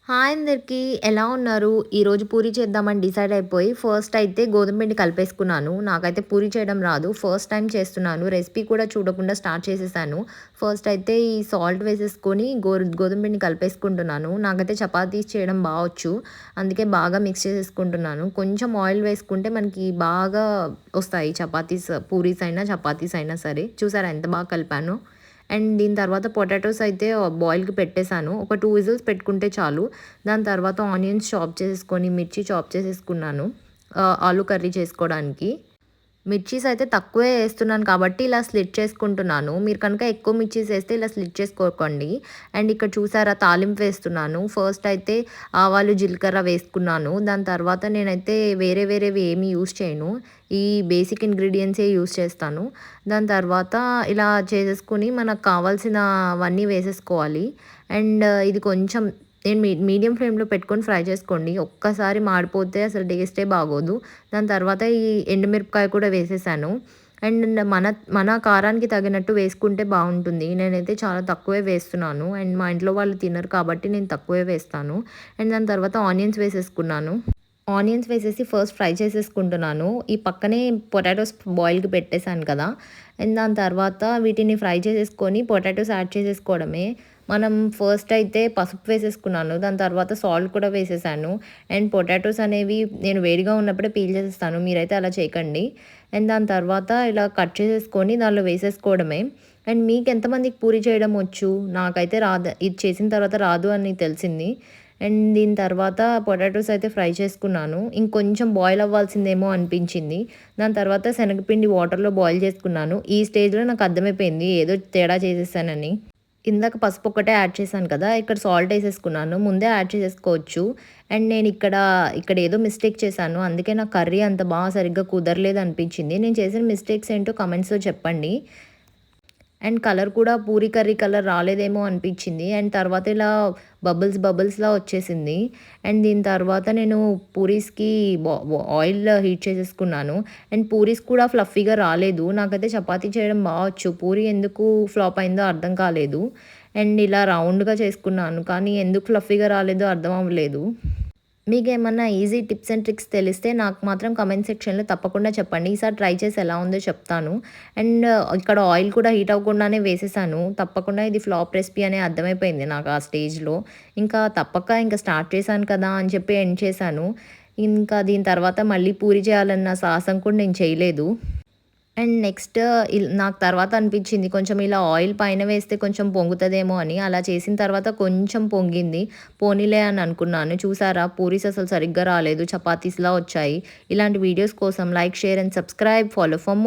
Hi అందరికీ. ఎలా ఉన్నారు? ఈరోజు పూరి చేద్దామని డిసైడ్ అయిపోయి ఫస్ట్ అయితే గోధుమ పిండి కలిపేసుకున్నాను. నాకైతే పూరి చేయడం రాదు. ఫస్ట్ టైమ్ చేస్తున్నాను. రెసిపీ కూడా చూడకుండా స్టార్ట్ చేసేసాను. ఫస్ట్ అయితే ఈ సాల్ట్ వేసేసుకొని గోధుమ పిండి కలిపేసుకుంటున్నాను. నాకైతే చపాతీస్ చేయడం వచ్చు. అందుకే బాగా మిక్స్ చేసేసుకుంటున్నాను. కొంచెం ఆయిల్ వేసుకుంటే మనకి బాగా వస్తాయి చపాతీస్, పూరీస్ అయినా చపాతీస్ అయినా సరే. చూసారా ఎంత బాగా కలిపానో? అండ్ దీని తర్వాత పొటాటోస్ అయితే బాయిల్‌కి పెట్టేసాను. ఒక 2 విజిల్స్ పెట్టుకుంటే చాలు. దాని తర్వాత ఆనియన్స్ చాప్ చేసేసుకొని, మిర్చి చాప్ చేసేసుకున్నాను. ఆలు కర్రీ చేసుకోవడానికి. మిర్చీస్ అయితే తక్కువే ఏస్తున్నాను కాబట్టి ఇలా స్లిట్ చేసుకుంటున్నాను. మీరు కనుక ఎక్కువ మిర్చీస్ ఏస్తే ఇలా స్లిట్ చేసుకోకండి. అండ్ ఇక్కడ చూసారా తాలింపు వేస్తున్నాను. ఫస్ట్ అయితే ఆవాలు, జీలకర్ర వేసుకున్నాను. దాని తర్వాత నేనైతే వేరేవి ఏమి యూజ్ చేయను. ఈ బేసిక్ ఇంగ్రీడియెంట్సే యూజ్ చేస్తాను. దాని తర్వాత ఇలా చేసేసుకొని మనకు కావాల్సినవన్నీ వేసేసుకోవాలి. అండ్ ఇది కొంచెం నేను మీడియం ఫ్లేమ్‌లో పెట్టుకొని ఫ్రై చేసుకోండి. ఒక్కసారి మాడిపోతే అసలు టేస్టే బాగోదు. దాని తర్వాత ఈ ఎండుమిరపకాయ కూడా వేసేసాను. అండ్ మన కారానికి తగినట్టు వేసుకుంటే బావుంటుంది. నేనైతే చాలా తక్కువే వేస్తున్నాను. అండ్ మా ఇంట్లో వాళ్ళు తినరు కాబట్టి నేను తక్కువే వేస్తాను. అండ్ దాని తర్వాత ఆనియన్స్ వేసేసుకున్నాను. ఆనియన్స్ వేసేసి ఫస్ట్ ఫ్రై చేసేసుకుంటున్నాను. ఈ పక్కనే పొటాటోస్ బాయిల్‌కి పెట్టేసాను కదా! అండ్ దాని తర్వాత వీటిని ఫ్రై చేసేసుకొని పొటాటోస్ యాడ్ చేసేసుకోవడమే. మనం ఫస్ట్ అయితే పసుపు వేసేసుకున్నాను. దాని తర్వాత సాల్ట్ కూడా వేసేసాను. అండ్ పొటాటోస్ అనేవి నేను వేడిగా ఉన్నప్పుడే పీల్ చేసేస్తాను. మీరైతే అలా చేయకండి. అండ్ దాని తర్వాత ఇలా కట్ చేసేసుకొని దానిలో వేసేసుకోవడమే. అండ్ మీకు ఎంతమందికి పూరి చేయడం వచ్చు? నాకైతే రాదు. ఇది చేసిన తర్వాత రాదు అని తెలిసింది. అండ్ దీని తర్వాత పొటాటోస్ అయితే ఫ్రై చేసుకున్నాను. ఇంకొంచెం బాయిల్ అవ్వాల్సిందేమో అనిపించింది. దాని తర్వాత శనగపిండి వాటర్‌లో బాయిల్ చేసుకున్నాను. ఈ స్టేజ్‌లో నాకు అర్థమైపోయింది ఏదో తేడా చేసేసానని. ఇందాక పసుపు ఒక్కటే యాడ్ చేశాను కదా! ఇక్కడ సాల్ట్ ఏసేసుకున్నాను. ముందే యాడ్ చేసేసుకోవచ్చు. అండ్ ఇక్కడ ఏదో మిస్టేక్ చేశాను. అందుకే నాకు కర్రీ అంత సరిగ్గా కుదరలేదనిపించింది. నేను చేసిన మిస్టేక్స్ ఏంటో కామెంట్స్‌లో చెప్పండి. అండ్ కలర్ కూడా పూరి కర్రీ కలర్ రాలేదేమో అనిపించింది. అండ్ తర్వాత ఇలా బబుల్స్‌లా వచ్చేసింది. అండ్ దీని తర్వాత నేను పూరీస్‌కి ఆయిల్ హీట్ చేసేసుకున్నాను. అండ్ పూరీస్ కూడా ఫ్లఫీగా రాలేదు. నాకైతే చపాతీ చేయడం వచ్చు. పూరి ఎందుకు ఫ్లాప్ అయిందో అర్థం కాలేదు. అండ్ ఇలా రౌండ్‌గా చేసుకున్నాను. కానీ ఎందుకు ఫ్లఫీగా రాలేదో అర్థం అవ్వలేదు. మీకేమన్నా ఈజీ టిప్స్ అండ్ ట్రిక్స్ తెలిస్తే నాకు మాత్రం కామెంట్ సెక్షన్‌లో తప్పకుండా చెప్పండి. ఈసారి ట్రై చేసి ఎలా ఉందో చెప్తాను. అండ్ ఇక్కడ ఆయిల్ కూడా హీట్ అవ్వకుండానే వేసేసాను. తప్పకుండా ఇది ఫ్లాప్ రెసిపీ అని అర్థమైపోయింది నాకు ఆ స్టేజ్‌లో. ఇంకా స్టార్ట్ చేశాను కదా అని చెప్పి ఎండ్ చేశాను. ఇంకా దీని తర్వాత మళ్ళీ పూరి చేయాలన్న సాహసం కూడా నేను చేయలేదు. అండ్ నెక్స్ట్ నాకు తర్వాత అనిపించింది కొంచెం ఇలా ఆయిల్ పైన వేస్తే కొంచెం పొంగుతదేమో అని. అలా చేసిన తర్వాత కొంచెం పొంగింది. పోనీలే అని అనుకున్నాను. చూసారా పూరీస్ అసలు సరిగ్గా రాలేదు. చపాతీస్‌లా వచ్చాయి. ఇలాంటి వీడియోస్ కోసం like, share and subscribe. Follow for more.